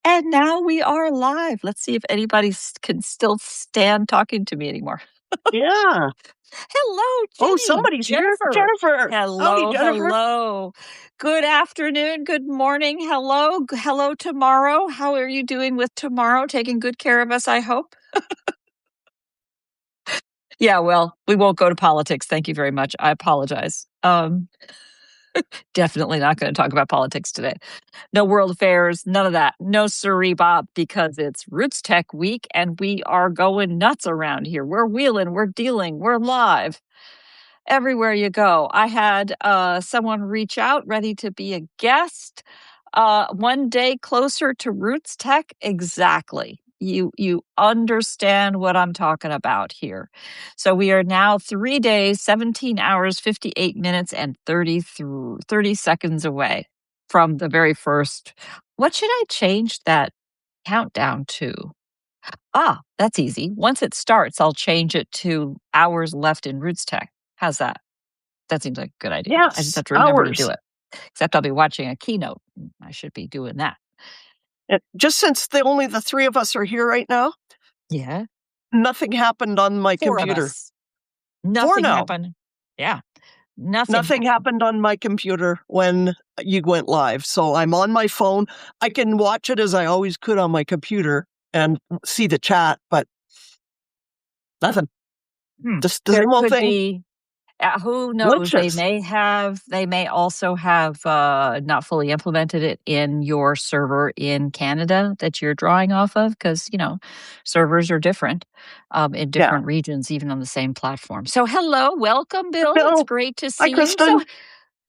And now we are live. Let's see if anybody can still stand talking to me anymore. Yeah. Hello, Jenny. Oh, somebody's Jennifer. here. Jennifer. Hello, Howdy, Jennifer. hello. Good afternoon, good morning, hello tomorrow. How are you doing with tomorrow? Taking good care of us, I hope. Yeah, well, we won't go to politics. Thank you very much. I apologize. Definitely not going to talk about politics today. No world affairs, none of that. No siree, Bob, because it's RootsTech week and we are going nuts around here. We're wheeling, we're dealing, we're live. Everywhere you go. I had someone reach out ready to be a guest. One day closer to RootsTech. Exactly. You understand what I'm talking about here. So we are now 3 days, 17 hours, 58 minutes, and 30 seconds away from the very first. What should I change that countdown to? That's easy. Once it starts, I'll change it to hours left in RootsTech. How's that? That seems like a good idea. Yes, I just have to remember hours. to do it. Except I'll be watching a keynote. I should be doing that. And just since only the three of us are here right now, Yeah. nothing happened on my Four computer. of us. Nothing now. happened. Yeah. Nothing happened on my computer when you went live. So I'm on my phone. I can watch it as I always could on my computer and see the chat, but nothing. Just the same old thing. Who knows? Glitches. They may also have not fully implemented it in your server in Canada that you're drawing off of, because servers are different in different regions, even on the same platform. So, hello, welcome, Bill. It's great to see Hi, you. Kristen. So,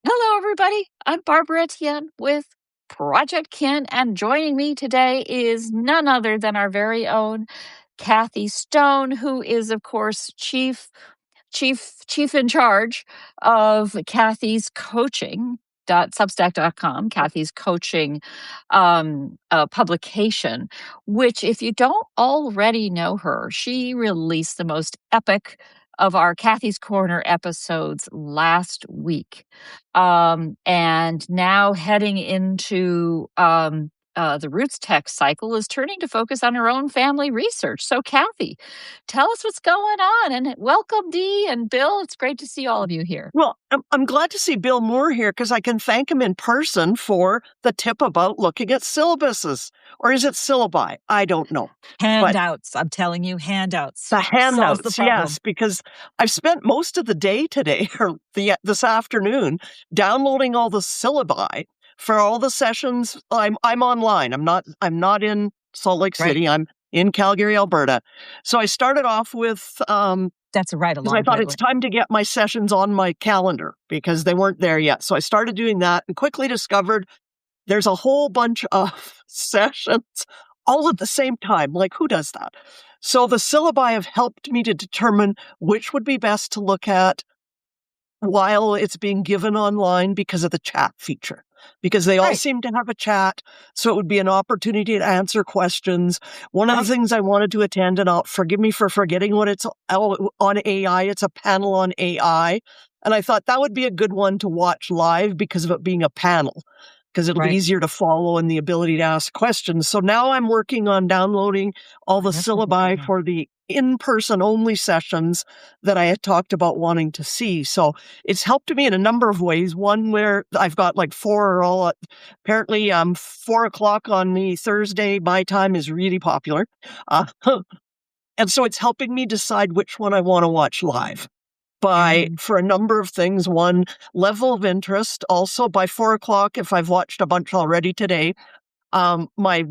hello, everybody. I'm Barbara Etienne with Projectkin, and joining me today is none other than our very own Kathy Stone, who is, of course, chief in charge of Kathy's coaching. Substack.com, Kathy's coaching publication, which, if you don't already know her, she released the most epic of our Kathy's Corner episodes last week. And now heading into the RootsTech cycle is turning to focus on her own family research. So, Kathy, tell us what's going on. And welcome, Dee and Bill. It's great to see all of you here. Well, I'm glad to see Bill Moore here because I can thank him in person for the tip about looking at syllabuses. Or is it syllabi? I don't know. Handouts. I'm telling you, handouts. The handouts, yes, because I've spent most of the day today or this afternoon downloading all the syllabi for all the sessions. I'm online. I'm not in Salt Lake City. Right. I'm in Calgary, Alberta. So I started off with that's right along. I thought it's time to get my sessions on my calendar because they weren't there yet. So I started doing that and quickly discovered there's a whole bunch of sessions all at the same time. Like, who does that? So the syllabi have helped me to determine which would be best to look at while it's being given online because of the chat feature. Because they all seem to have a chat, so it would be an opportunity to answer questions. One of the things I wanted to attend, and forgive me for forgetting what it's on AI, it's a panel on AI. And I thought that would be a good one to watch live because of it being a panel, because it'll be easier to follow and the ability to ask questions. So now I'm working on downloading all the syllabi for the in-person only sessions that I had talked about wanting to see. So it's helped me in a number of ways. One where I've got like apparently 4:00 on the Thursday, my time is really popular. And so it's helping me decide which one I want to watch live. For a number of things. One, level of interest. Also, by 4:00, if I've watched a bunch already today, my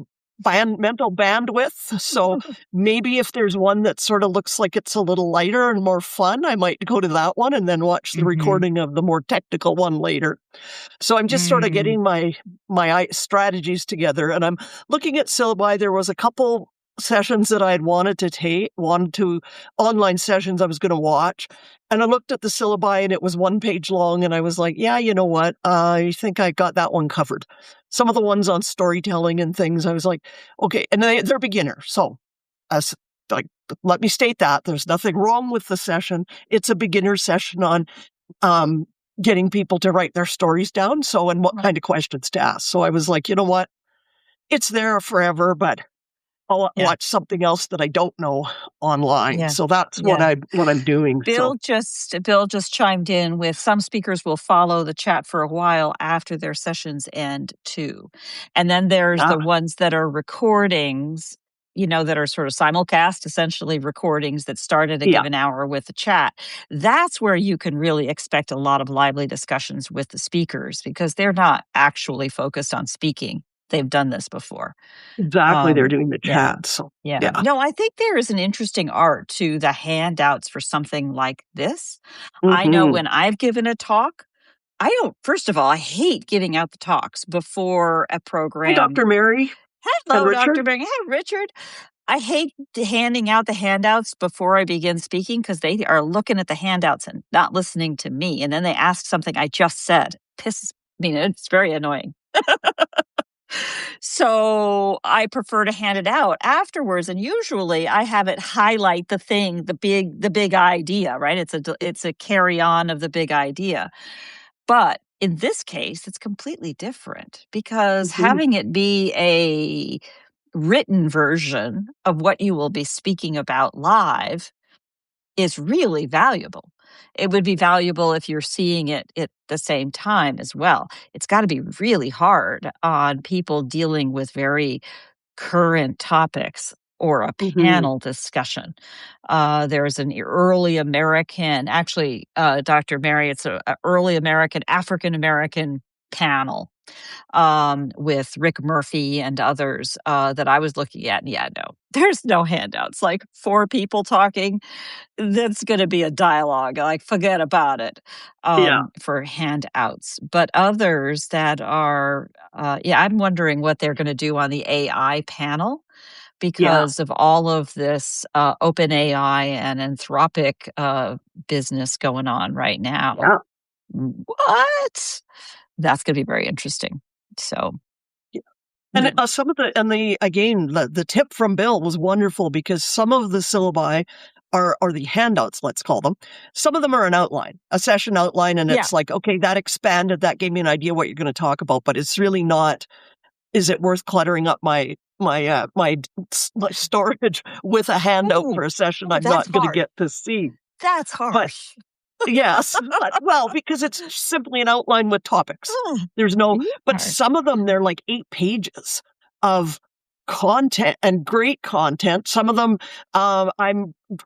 mental bandwidth. So maybe if there's one that sort of looks like it's a little lighter and more fun, I might go to that one and then watch the recording of the more technical one later. So I'm just sort of getting my strategies together, and I'm looking at syllabi. There was a couple sessions that I had wanted to online sessions I was going to watch. And I looked at the syllabi and it was 1 page long. And I was like, yeah, you know what? I think I got that one covered. Some of the ones on storytelling and things, I was like, okay. And they're beginner. So let me state that there's nothing wrong with the session. It's a beginner session on getting people to write their stories down. And what kind of questions to ask. So I was like, you know what? it's there forever, but I'll watch something else that I don't know online. Yeah. So that's what I'm doing. Bill just chimed in with some speakers will follow the chat for a while after their sessions end too. And then there's the ones that are recordings, that are sort of simulcast, essentially recordings that start at a given hour with the chat. That's where you can really expect a lot of lively discussions with the speakers because they're not actually focused on speaking. They've done this before. Exactly. They're doing the chat. So, yeah. No, I think there is an interesting art to the handouts for something like this. I know when I've given a talk, first of all, I hate giving out the talks before a program. Hi, Dr. Mary. Hello, Dr. Mary. Hey, Richard. I hate handing out the handouts before I begin speaking because they are looking at the handouts and not listening to me. And then they ask something I just said. It's very annoying. So I prefer to hand it out afterwards, and usually I have it highlight the big idea, right? It's a carry on of the big idea. But in this case, it's completely different because having it be a written version of what you will be speaking about live is really valuable. It would be valuable if you're seeing it at the same time as well. It's got to be really hard on people dealing with very current topics or a panel discussion. There's an early American, actually, Dr. Mary, it's an early American, African-American panel with Rick Murphy and others that I was looking at. And no, there's no handouts. Like 4 people talking, that's going to be a dialogue. Like, forget about it for handouts. But others that are, I'm wondering what they're going to do on the AI panel because of all of this open AI and Anthropic business going on right now. Yeah. What? That's going to be very interesting. So, and some of the tip from Bill was wonderful because some of the syllabi are the handouts, let's call them. Some of them are an outline, a session outline, and it's like, okay, that expanded, that gave me an idea what you're going to talk about, but it's really not. Is it worth cluttering up my storage with a handout for a session I'm not going to get to see? That's harsh. Yes. Well, because it's simply an outline with topics. There's no, but some of them, they're like 8 pages of content and great content. Some of them,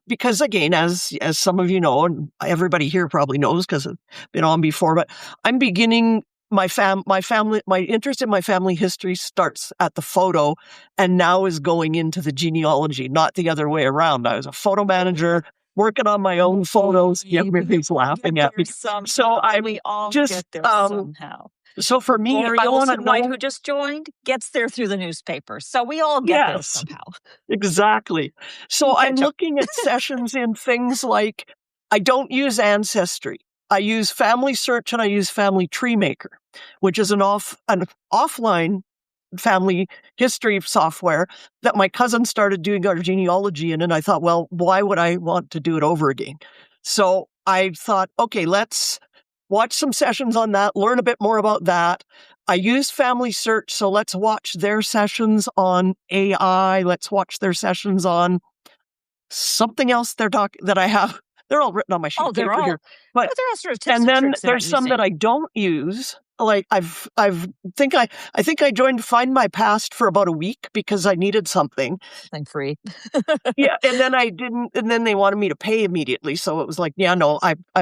because again, as some of you know, and everybody here probably knows because I've been on before, but I'm beginning my interest in my family history starts at the photo and now is going into the genealogy, not the other way around. I was a photo manager working on my own photos. Everybody's laughing at me. So we all get there somehow. So for me, I want to know who just joined gets there through the newspaper. So we all get there somehow. Exactly. So I'm looking at sessions in things like I don't use Ancestry. I use Family Search and I use Family Tree Maker, which is an offline family history software that my cousin started doing our genealogy in. And I thought, well, why would I want to do it over again? So I thought, okay, let's watch some sessions on that, learn a bit more about that. I use Family Search, so let's watch their sessions on AI. Let's watch their sessions on something else that I have. They're all written on my sheet of paper here. But they're all sort of tips and then tricks there's some that I don't use. Like I think I joined Find My Past for about a week because I needed something free. And then I didn't, and then they wanted me to pay immediately. So it was like, I'm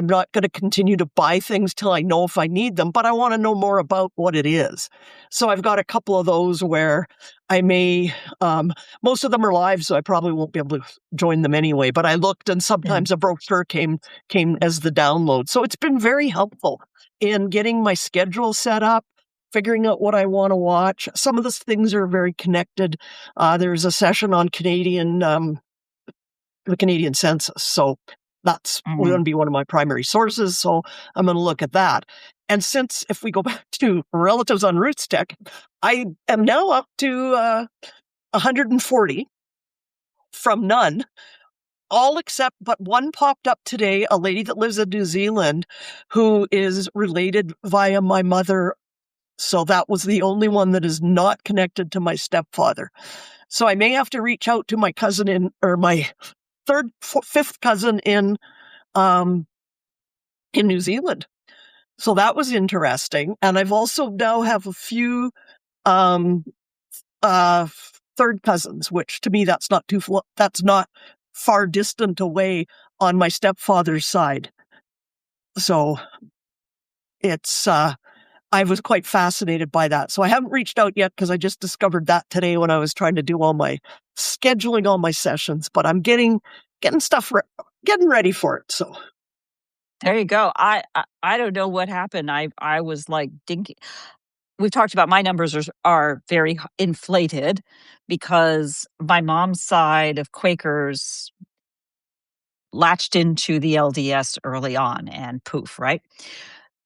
not going to continue to buy things till I know if I need them, but I want to know more about what it is. So I've got a couple of those where I may, most of them are live, so I probably won't be able to join them anyway, but I looked and sometimes a brochure came as the download. So it's been very helpful in getting my schedule set up, figuring out what I want to watch. Some of the things are very connected. There's a session on the Canadian census. So that's going to be one of my primary sources. So I'm going to look at that. And if we go back to relatives on RootsTech, I am now up to 140 from none. All except, but one popped up today, a lady that lives in New Zealand who is related via my mother So that was the only one that is not connected to my stepfather. So I may have to reach out to my cousin or my fifth cousin in New Zealand. So that was interesting. And I've also now have a few third cousins, which to me, that's not far distant away on my stepfather's side. So it's, I was quite fascinated by that. So I haven't reached out yet because I just discovered that today when I was trying to do scheduling all my sessions, but I'm getting getting ready for it. So there you go. I don't know what happened. I was like dinky. We've talked about my numbers are very inflated because my mom's side of Quakers latched into the LDS early on and poof, right?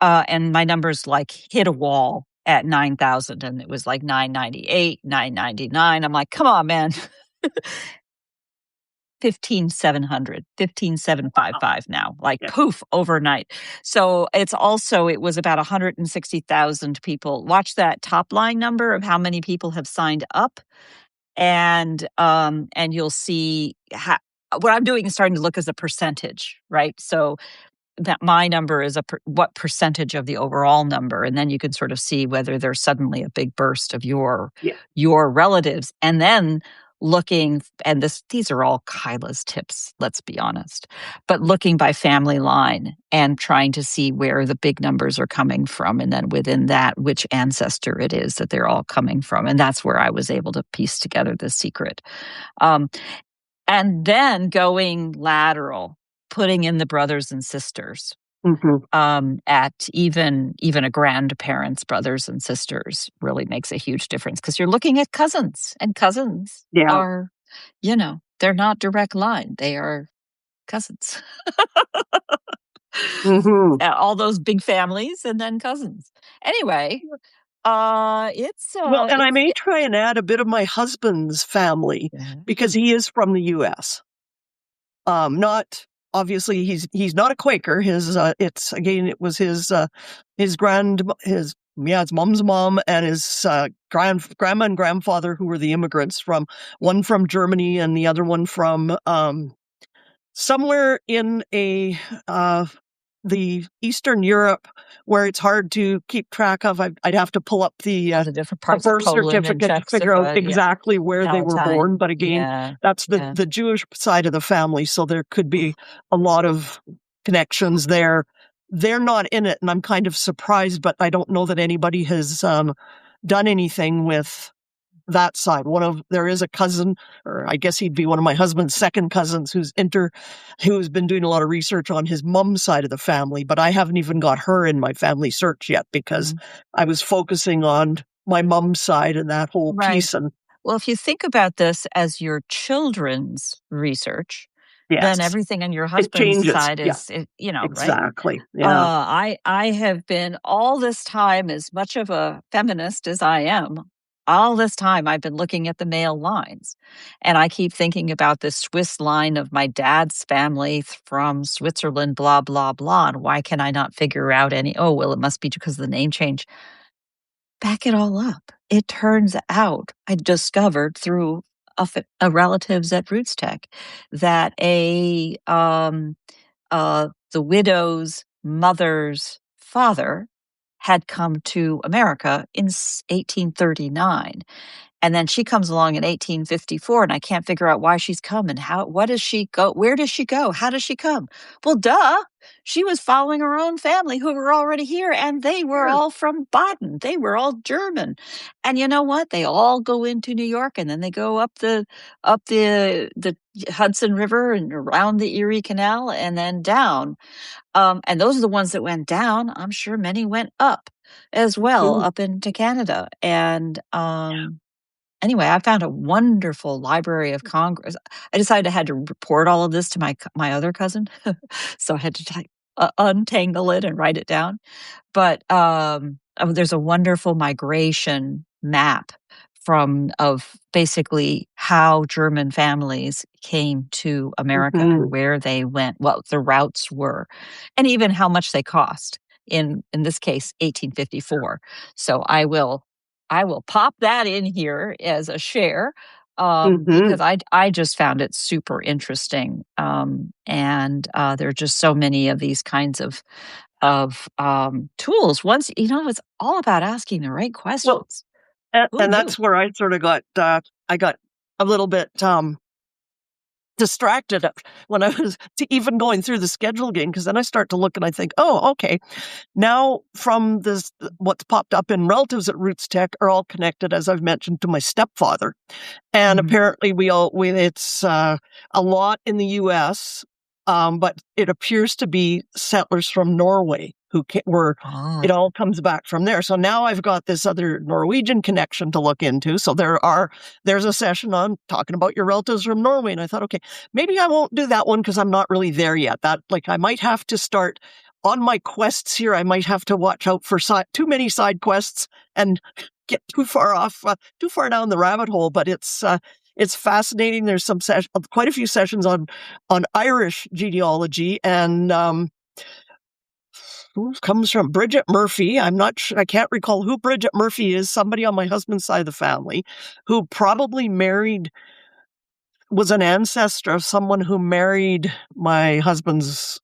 And my numbers like hit a wall at 9,000 and it was like 998, 999. I'm like, come on, man. 15,700, 15,755 now, like poof, overnight. So it was about 160,000 people. Watch that top line number of how many people have signed up. And you'll see what I'm doing is starting to look as a percentage, right? So that my number is what percentage of the overall number, and then you can sort of see whether there's suddenly a big burst of your relatives, and then looking, and these are all Kyla's tips, let's be honest, but looking by family line and trying to see where the big numbers are coming from, and then within that, which ancestor it is that they're all coming from, and that's where I was able to piece together the secret. And then going lateral, putting in the brothers and sisters, at even a grandparent's brothers and sisters really makes a huge difference because you're looking at cousins, and cousins are, they're not direct line. They are cousins. All those big families and then cousins. Anyway, it's I may try and add a bit of my husband's family because he is from the U.S. Not obviously he's not a Quaker. His mom's mom and his grandma and grandfather who were the immigrants one from Germany and the other one from somewhere in the Eastern Europe where it's hard to keep track of. I'd have to pull up the different parts birth of Poland certificate to figure out exactly where they were born. But again, that's the Jewish side of the family, so there could be a lot of connections there. They're not in it, and I'm kind of surprised, but I don't know that anybody has done anything with that side. There is a cousin, or I guess he'd be one of my husband's second cousins who's been doing a lot of research on his mom's side of the family, but I haven't even got her in my family search yet because I was focusing on my mom's side and that whole piece. And well, if you think about this as your children's research, then everything on your husband's side is, exactly. Right? Yeah. I have been all this time, as much of a feminist as I am, all this time I've been looking at the male lines, and I keep thinking about this Swiss line of my dad's family from Switzerland, blah, blah, blah. And why can I not figure out it must be because of the name change. Back it all up. It turns out I discovered through a relatives at RootsTech that the widow's mother's father had come to America in 1839. And then she comes along in 1854, and I can't figure out why she's come and what does she go? Where does she go? How does she come? Well, duh. She was following her own family who were already here, and they were all from Baden. They were all German. And you know what? They all go into New York, and then they go up the Hudson River and around the Erie Canal and then down. And those are the ones that went down. I'm sure many went up as well, up into Canada. And anyway, I found a wonderful Library of Congress. I decided I had to report all of this to my other cousin, so I had to untangle it and write it down. But there's a wonderful migration map of basically how German families came to America and where they went, what the routes were, and even how much they cost. in this case 1854. So I will pop that in here as a share, because I just found it super interesting. And there are just so many of these kinds of tools. Once it's all about asking the right Well, questions. Who and knew? that's where I sort of got I got a little bit distracted when I was even going through the schedule game, because then I start to look and I think, oh, okay, now from this, what's popped up in relatives at RootsTech are all connected, as I've mentioned, to my stepfather. And apparently it's a lot in the U.S., but it appears to be settlers from Norway it all comes back from there. So now I've got this other Norwegian connection to look into. So there's a session on talking about your relatives from Norway. And I thought, okay, maybe I won't do that one because I'm not really there yet. I might have to start on my quests here. I might have to watch out for too many side quests and get too far down the rabbit hole. But it's fascinating. There's quite a few sessions on Irish genealogy, and who comes from Bridget Murphy. I'm not sure. I can't recall who Bridget Murphy is. Somebody on my husband's side of the family who probably was an ancestor of someone who married my husband's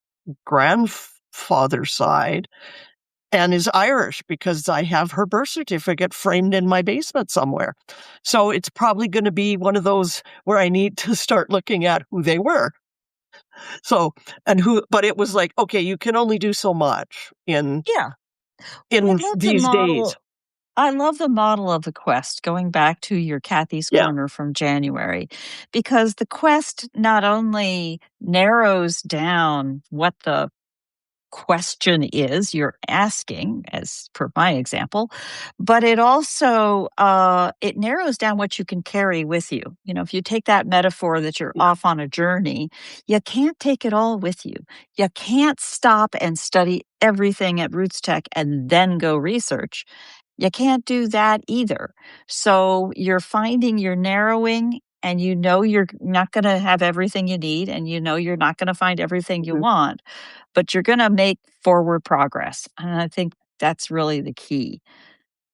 grandfather's side and is Irish, because I have her birth certificate framed in my basement somewhere. So it's probably going to be one of those where I need to start looking at who they were. So, but it was like, okay, you can only do so much in these days. I love the model of the quest, going back to your Kathy's Corner from January, because the quest not only narrows down what the question is you're asking, as per my example, but it also it narrows down what you can carry with you. If you take that metaphor that you're off on a journey, you can't take it all with you. You can't stop and study everything at RootsTech and then go research. You can't do that either. So you're narrowing, and you're not going to have everything you need, and you're not going to find everything you want, but you're going to make forward progress. And I think that's really the key.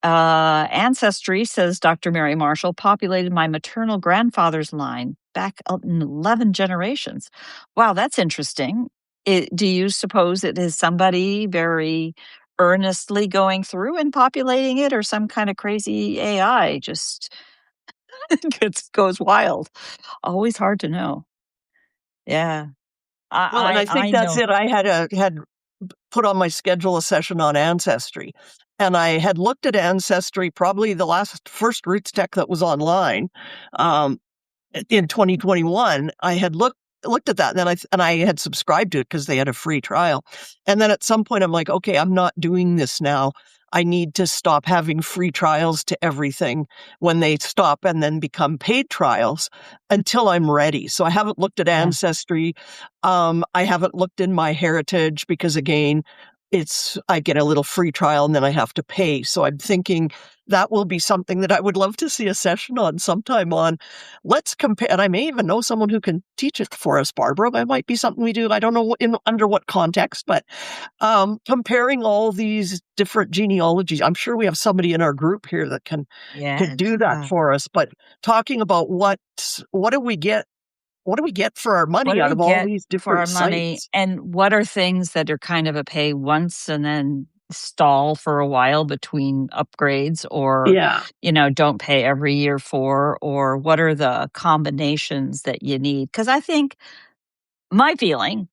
Ancestry, says Dr. Mary Marshall, populated my maternal grandfather's line back in 11 generations. Wow, that's interesting. Do you suppose it is somebody very earnestly going through and populating it, or some kind of crazy AI just goes wild? Always hard to know. Yeah. Well, and I think that's know. it. I had put on my schedule a session on Ancestry, and I had looked at Ancestry probably the first RootsTech that was online in 2021. I had looked at that, and I had subscribed to it because they had a free trial. And then at some point I'm like, okay, I'm not doing this now. I need to stop having free trials to everything when they stop and then become paid trials until I'm ready. So I haven't looked at Ancestry. I haven't looked in my heritage because, again, I get a little free trial and then I have to pay. So I'm thinking that will be something that I would love to see a session on sometime on. Let's compare, and I may even know someone who can teach it for us, Barbara. That might be something we do. I don't know under what context, but comparing all these different genealogies. I'm sure we have somebody in our group here that can do that for us. But talking about what do we get? What do we get for our money out of all these different sites? And what are things that are kind of a pay once and then stall for a while between upgrades, or don't pay every year for, or what are the combinations that you need? Because I think my feeling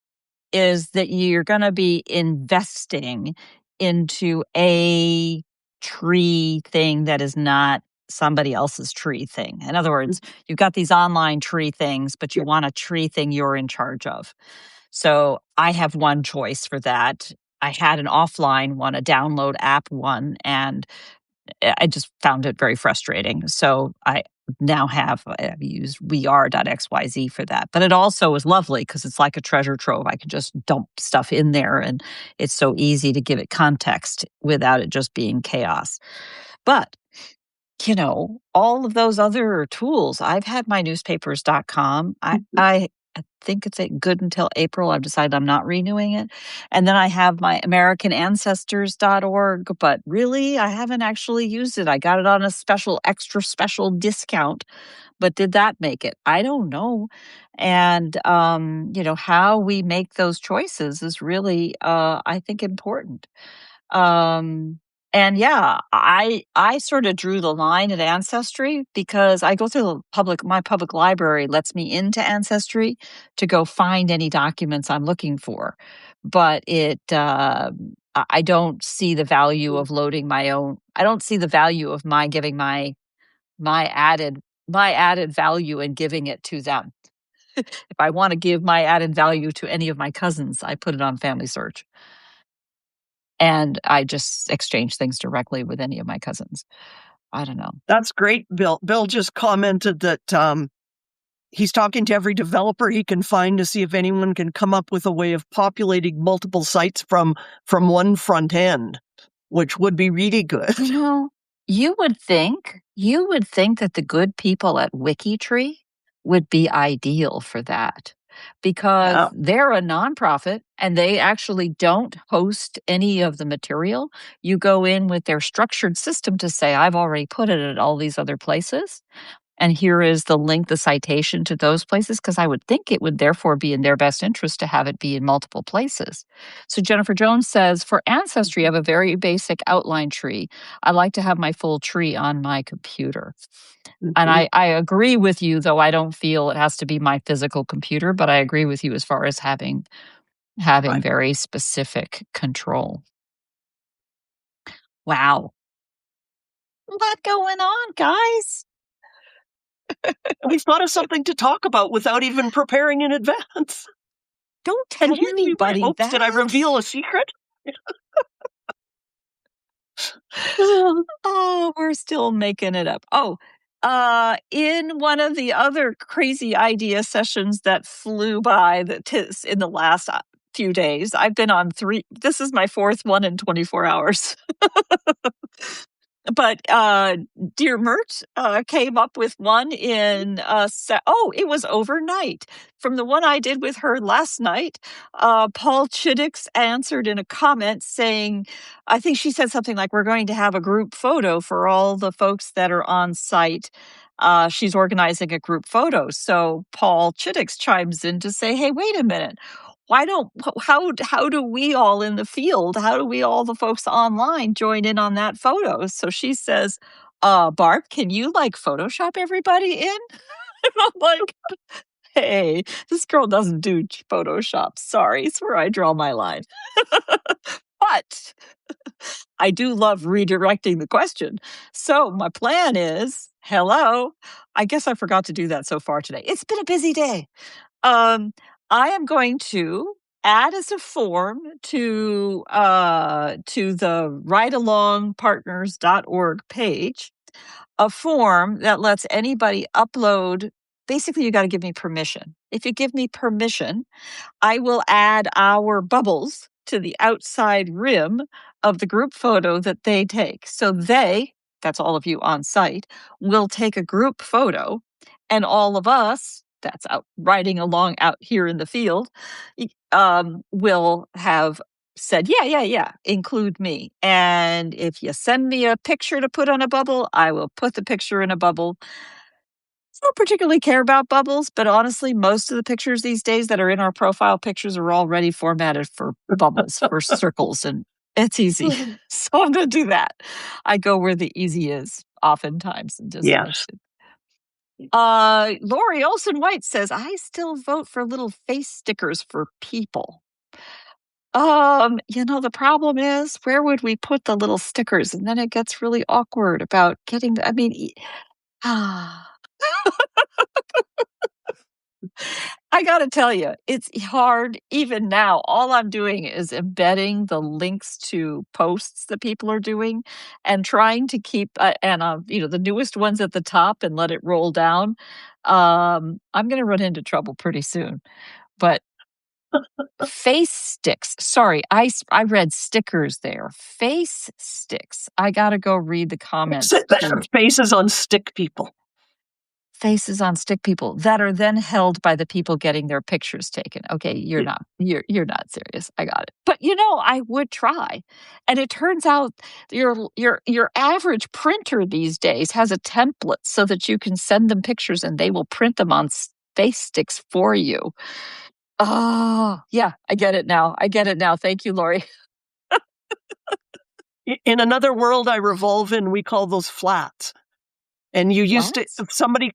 is that you're going to be investing into a tree thing that is not somebody else's tree thing. In other words, you've got these online tree things, but you want a tree thing you're in charge of. So I have one choice for that. I had an offline one, a download app one, and I just found it very frustrating. So I now I've used vr.xyz for that. But it also is lovely because it's like a treasure trove. I can just dump stuff in there, and it's so easy to give it context without it just being chaos. But all of those other tools, I've had my newspapers.com. I I think it's good until April. I've decided I'm not renewing it. And then I have my AmericanAncestors.org, but really, I haven't actually used it. I got it on a extra special discount, but did that make it? I don't know. And, how we make those choices is really, I think, important. Um, and yeah, I sort of drew the line at Ancestry because I go through my public library lets me into Ancestry to go find any documents I'm looking for. But I don't see the value of loading my own. I don't see the value of my giving my added my added value and giving it to them. If I want to give my added value to any of my cousins, I put it on Family Search. And I just exchange things directly with any of my cousins. I don't know. That's great, Bill. Bill just commented that he's talking to every developer he can find to see if anyone can come up with a way of populating multiple sites from one front end, which would be really good. You would think that the good people at WikiTree would be ideal for that because they're a nonprofit and they actually don't host any of the material. You go in with their structured system to say, I've already put it at all these other places. And here is the link, the citation to those places, because I would think it would therefore be in their best interest to have it be in multiple places. So Jennifer Jones says, for Ancestry, I have a very basic outline tree. I like to have my full tree on my computer. Mm-hmm. And I agree with you, though I don't feel it has to be my physical computer, but I agree with you as far as having right. Very specific control. Wow. A lot going on, guys. We thought of something to talk about without even preparing in advance. Don't tell anybody that. Did I reveal a secret? Oh, we're still making it up. Oh, in one of the other crazy idea sessions that flew by in the last few days, I've been on 3. This is my 4th one in 24 hours. But Dear Mert came up with one in it was overnight. From the one I did with her last night, Paul Chiddix answered in a comment saying, I think she said something like, we're going to have a group photo for all the folks that are on site. She's organizing a group photo. So Paul Chiddix chimes in to say, hey, wait a minute. How do we all in the field, how do we all the folks online join in on that photo? So she says, Barb, can you Photoshop everybody in? And I'm like, hey, this girl doesn't do Photoshop. Sorry, it's where I draw my line. But I do love redirecting the question. So my plan is, hello, I guess I forgot to do that so far today. It's been a busy day. I am going to add as a form to the ridealongpartners.org page a form that lets anybody upload. Basically, you got to give me permission. If you give me permission, I will add our bubbles to the outside rim of the group photo that they take. So that's all of you on site, will take a group photo, and all of us that's out riding along out here in the field will have said, yeah, include me. And if you send me a picture to put on a bubble, I will put the picture in a bubble. I don't particularly care about bubbles, but honestly, most of the pictures these days that are in our profile pictures are already formatted for bubbles, for circles, and it's easy. So I'm going to do that. I go where the easy is oftentimes. And just yes. Lori Olson White says, I still vote for little face stickers for people. The problem is, where would we put the little stickers? And then it gets really awkward about getting, I got to tell you, it's hard even now. All I'm doing is embedding the links to posts that people are doing and trying to keep, the newest ones at the top and let it roll down. I'm going to run into trouble pretty soon. But face sticks. Sorry, I read stickers there. Face sticks. I got to go read the comments. Faces on stick people. faces on stick people that are then held by the people getting their pictures taken. Okay, you're not serious. I got it. But I would try. And it turns out your average printer these days has a template so that you can send them pictures and they will print them on face sticks for you. Oh, yeah, I get it now. Thank you, Lori. In another world I revolve in, we call those flats. And you used to,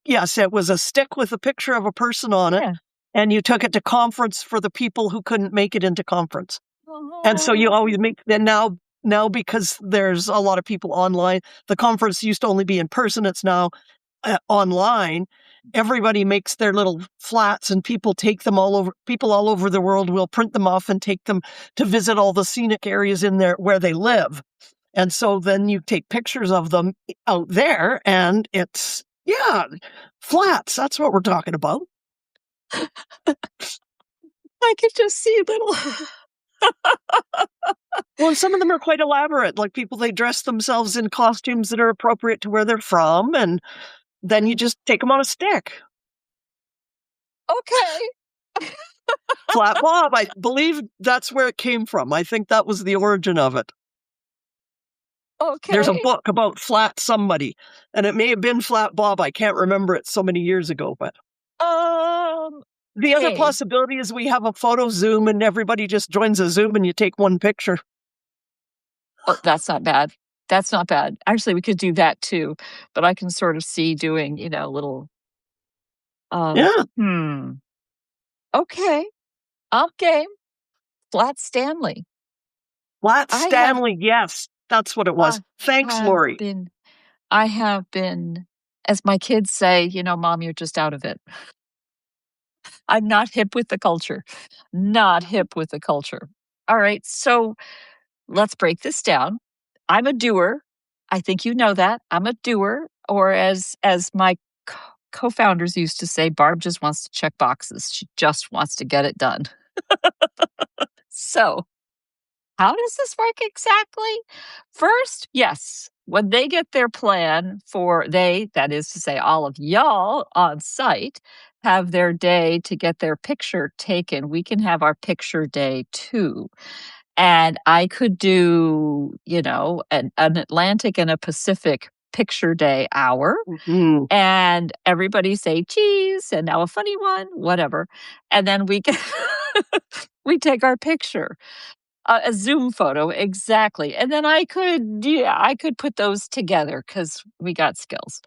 yes, it was a stick with a picture of a person on it. Yeah. And you took it to conference for the people who couldn't make it into conference. And so you always make, then now because there's a lot of people online, the conference used to only be in person. It's now online. Everybody makes their little flats and people take them all over. People all over the world will print them off and take them to visit all the scenic areas in there where they live. And so then you take pictures of them out there and it's, flats. That's what we're talking about. I could just see little... Well, some of them are quite elaborate. Like they dress themselves in costumes that are appropriate to where they're from. And then you just take them on a stick. Okay. Flat Bob, I believe that's where it came from. I think that was the origin of it. Okay. There's a book about Flat somebody, and it may have been Flat Bob. I can't remember it so many years ago, but the other possibility is we have a photo Zoom and everybody just joins a Zoom and you take one picture. Oh, that's not bad. Actually, we could do that too, but I can sort of see doing, little. Okay. I'm game. Flat Stanley. Yes, that's what it was. Thanks, Lori. I have been, as my kids say, Mom, you're just out of it. I'm not hip with the culture. All right, so let's break this down. I'm a doer. I think you know that. I'm a doer, or as my co-founders used to say, Barb just wants to check boxes. She just wants to get it done. So, how does this work exactly? First, yes, when they get their plan that is to say all of y'all on site, have their day to get their picture taken, we can have our picture day too. And I could do, an Atlantic and a Pacific picture day hour. Mm-hmm. And everybody say cheese and now a funny one, whatever. And then we take our picture. A Zoom photo, exactly. And then I could put those together because we got skills.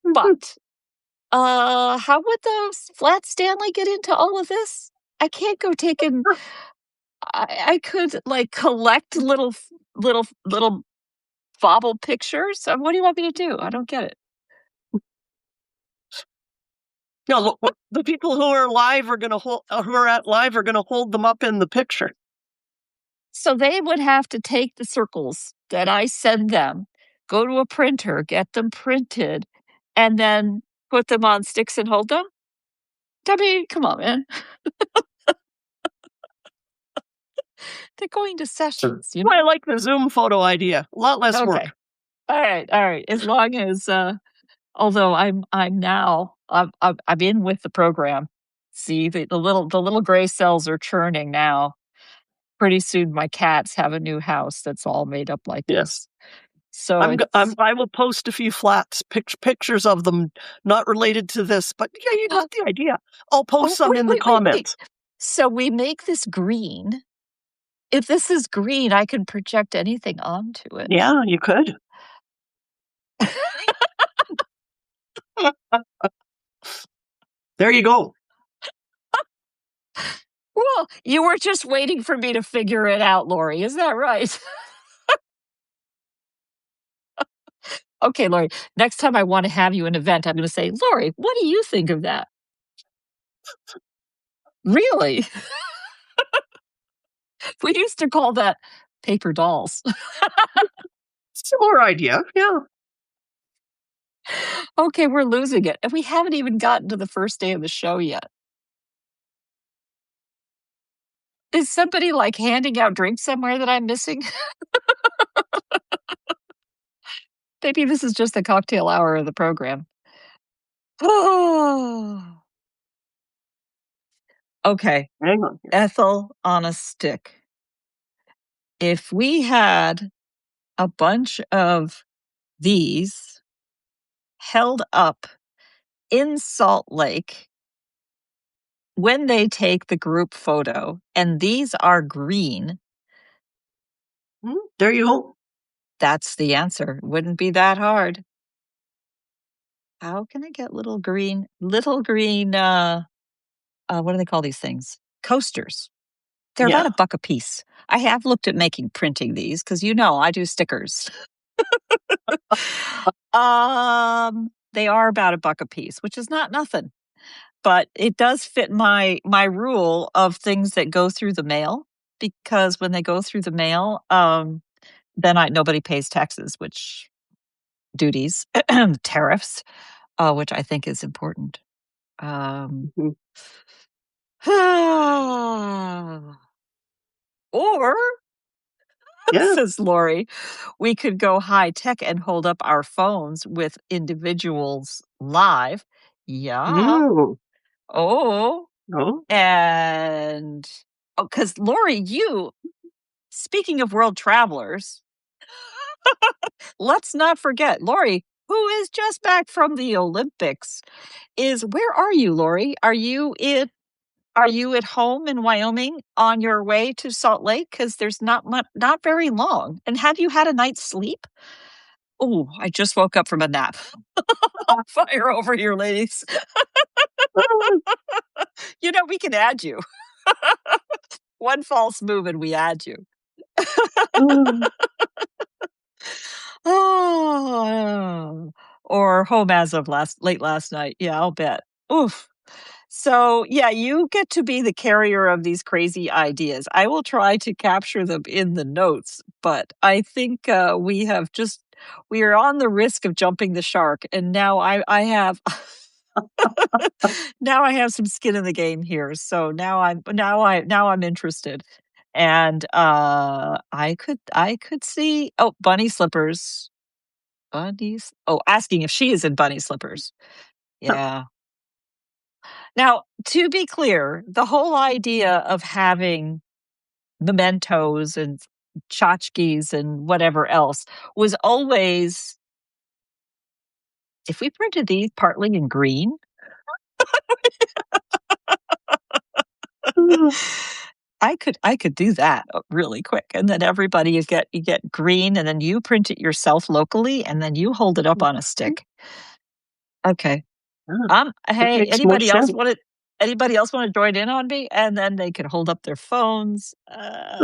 But how would the Flat Stanley get into all of this? I can't go taking. I could collect little bobble pictures. What do you want me to do? I don't get it. No, the people who are live are going to hold them up in the picture. So they would have to take the circles that I send them, go to a printer, get them printed, and then put them on sticks and hold them? I mean, come on, man. They're going to sessions, I like the Zoom photo idea. A lot less work. All right. As long as, although I'm in with the program. See, the little gray cells are churning now. Pretty soon, my cats have a new house that's all made up like this. So I will post a few flats, pictures of them, not related to this, but yeah, you got the idea. I'll post some in the comments. Wait. So we make this green. If this is green, I can project anything onto it. Yeah, you could. There you go. Well, you were just waiting for me to figure it out, Lori. Is that right? Okay, Lori, next time I want to have you an event, I'm going to say, Lori, what do you think of that? Really? We used to call that paper dolls. Similar idea, yeah. Okay, we're losing it. And we haven't even gotten to the first day of the show yet. Is somebody handing out drinks somewhere that I'm missing? Maybe this is just the cocktail hour of the program. Oh. Okay, Hang on here. Ethel on a stick. If we had a bunch of these held up in Salt Lake when they take the group photo, and these are green, There you go. that's the answer. Wouldn't be that hard. How can I get little green, what do they call these things? Coasters. They're about Yeah. $1 a piece. I have looked at printing these because I do stickers. They are about $1 a piece, which is not nothing, but it does fit my rule of things that go through the mail, because when they go through the mail, then nobody pays taxes, which duties, tariffs, which I think is important. Mhm. Or, Yeah. says Lori, we could go high tech and hold up our phones with individuals live. Yeah. Mm. Oh, Oh. and because Lori, speaking of world travelers, let's not forget Lori, who is just back from the Olympics. Where are you, Lori? Are you at home in Wyoming on your way to Salt Lake? Because there's not very long. And have you had a night's sleep? Oh, I just woke up from a nap. On fire over here, ladies. We can add you. One false move and we add you. Mm. Oh, or home as of late last night. Yeah, I'll bet. Oof. So, yeah, you get to be the carrier of these crazy ideas. I will try to capture them in the notes, but I think we are on the risk of jumping the shark. And now I have now I have some skin in the game here. So now I'm interested. And I could see, bunny slippers. Bunnies. Oh, asking if she is in bunny slippers. Yeah. Now, to be clear, the whole idea of having mementos and tchotchkes and whatever else was always, if we printed these partly in green, Mm. I could do that really quick, and then everybody you get green, and then you print it yourself locally, and then you hold it up on a stick. Okay. Yeah. That Hey, makes more sense. anybody else want to join in on me? And then they could hold up their phones. Uh,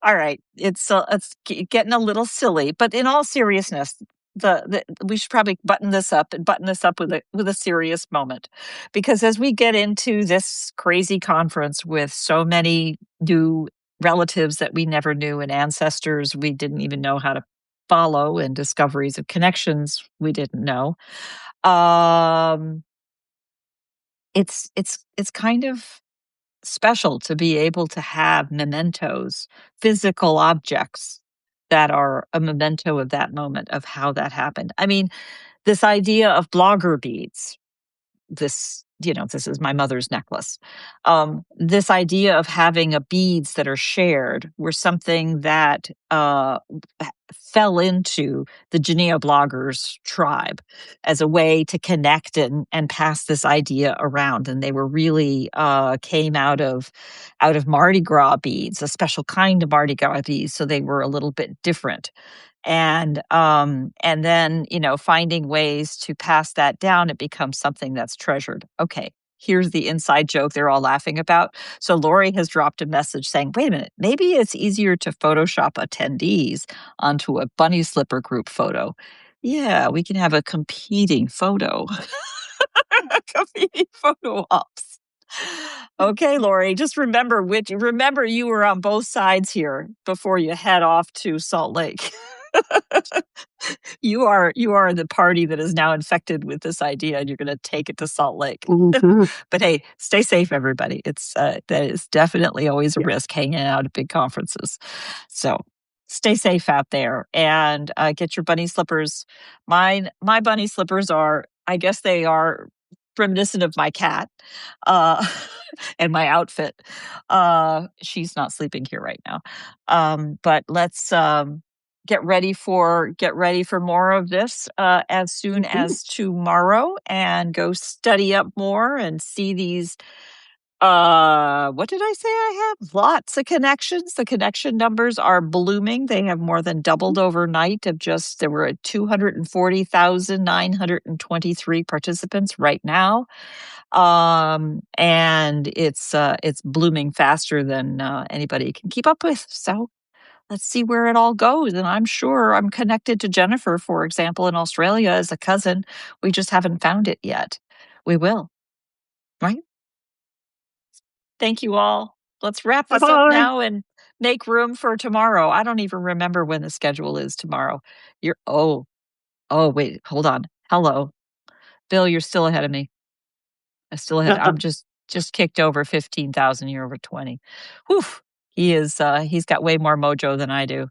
All right, it's getting a little silly, but in all seriousness, we should probably button this up with a serious moment, because as we get into this crazy conference with so many new relatives that we never knew and ancestors we didn't even know how to follow and discoveries of connections we didn't know, um, it's kind of special to be able to have mementos, physical objects that are a memento of that moment of how that happened. I mean, this idea of blogger beads, this is my mother's necklace. This idea of having a beads that are shared were something that fell into the geneobloggers tribe as a way to connect and pass this idea around. And they were really came out of Mardi Gras beads, a special kind of Mardi Gras beads. So they were a little bit different. And then finding ways to pass that down, it becomes something that's treasured. Okay, here's the inside joke they're all laughing about. So Lori has dropped a message saying, wait a minute, maybe it's easier to Photoshop attendees onto a bunny slipper group photo. Yeah, we can have a competing photo. Competing photo ops. Okay, Lori, just remember you were on both sides here before you head off to Salt Lake. You are the party that is now infected with this idea, and you're going to take it to Salt Lake. mhm. But hey, stay safe, everybody. It's that is definitely always a Yeah. risk hanging out at big conferences. So stay safe out there and get your bunny slippers. My bunny slippers are, I guess they are reminiscent of my cat and my outfit. She's not sleeping here right now. But let's get ready for more of this as soon as tomorrow, and go study up more and see these. What did I say? I have lots of connections. The connection numbers are blooming. They have more than doubled overnight. There were 240,923 participants right now. And it's blooming faster than anybody can keep up with. So let's see where it all goes. And I'm sure I'm connected to Jennifer, for example, in Australia as a cousin. We just haven't found it yet. We will, right? Thank you all. Let's wrap this up Bye-bye. now and make room for tomorrow. I don't even remember when the schedule is tomorrow. Wait, hold on. Hello. Bill, you're still ahead of me. I'm just kicked over 15,000. You're over 20. Whew. He's got way more mojo than I do.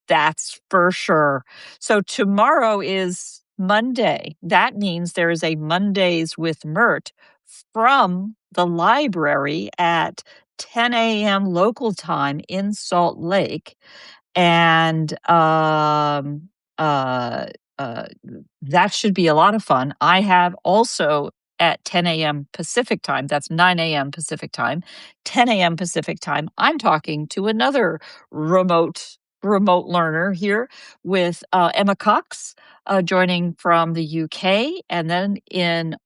That's for sure. So tomorrow is Monday. That means there is a Mondays with Mert from the library at 10 a.m. local time in Salt Lake. And that should be a lot of fun. I have also at 10 a.m. Pacific time, that's 9 a.m. Pacific time, 10 a.m. Pacific time, I'm talking to another remote learner here with Emma Cox joining from the UK. And then in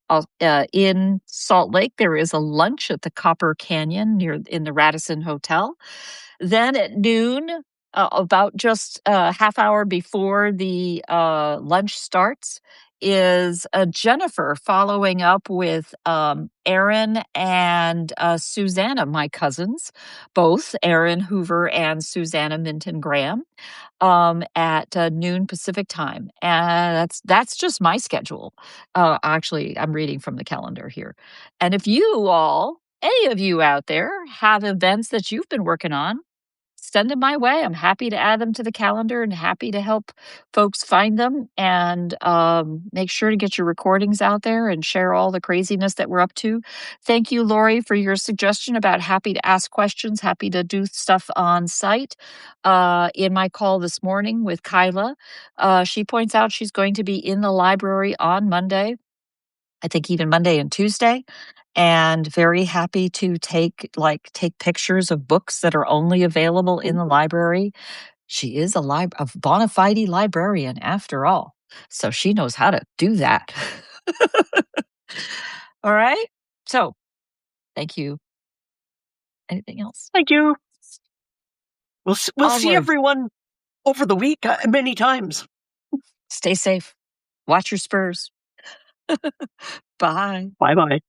Salt Lake, there is a lunch at the Copper Canyon in the Radisson Hotel. Then at noon, about just a half hour before the lunch starts, is Jennifer following up with Erin and Susanna, my cousins, both Erin Hoover and Susanna Minton Graham, at noon Pacific time. And that's just my schedule. Actually, I'm reading from the calendar here. And if any of you out there have events that you've been working on, send them my way. I'm happy to add them to the calendar and happy to help folks find them, and make sure to get your recordings out there and share all the craziness that we're up to. Thank you, Lori, for your suggestion about happy to ask questions, happy to do stuff on site. In my call this morning with Kyla, she points out she's going to be in the library on Monday, I think even Monday and Tuesday, and very happy to take pictures of books that are only available in the library. She is a bona fide librarian after all, so she knows how to do that. All right. So thank you. Anything else? Thank you. We'll see everyone over the week many times. Stay safe. Watch your spurs. Bye. Bye-bye.